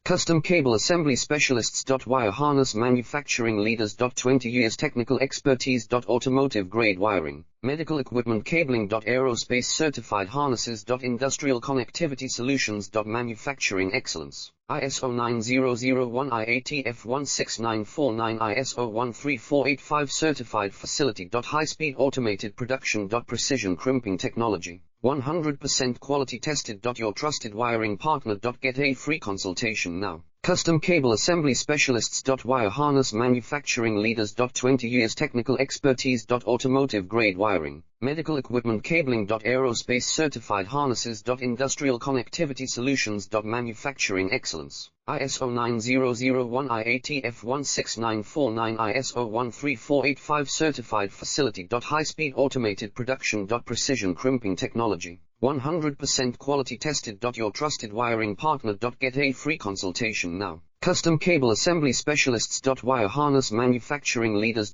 Custom Cable Assembly Specialists. Wire Harness Manufacturing Leaders. 20 years technical expertise. Automotive grade wiring, medical equipment cabling. Aerospace certified harnesses. Industrial connectivity solutions. Manufacturing excellence. ISO 9001 IATF 16949 ISO 13485 certified facility. High speed automated production. Precision crimping technology. 100% quality tested. Your trusted wiring partner. Get a free consultation now. Custom Cable Assembly Specialists. Wire Harness Manufacturing Leaders. 20 years technical expertise. Automotive grade wiring, medical equipment cabling. Aerospace certified harnesses. Industrial connectivity solutions. Manufacturing excellence. ISO 9001 IATF 16949 ISO 13485 certified facility. High speed automated production. Precision crimping technology. 100% quality tested. Your trusted wiring partner. Get a free consultation now. Custom Cable Assembly Specialists. Wire Harness Manufacturing Leaders.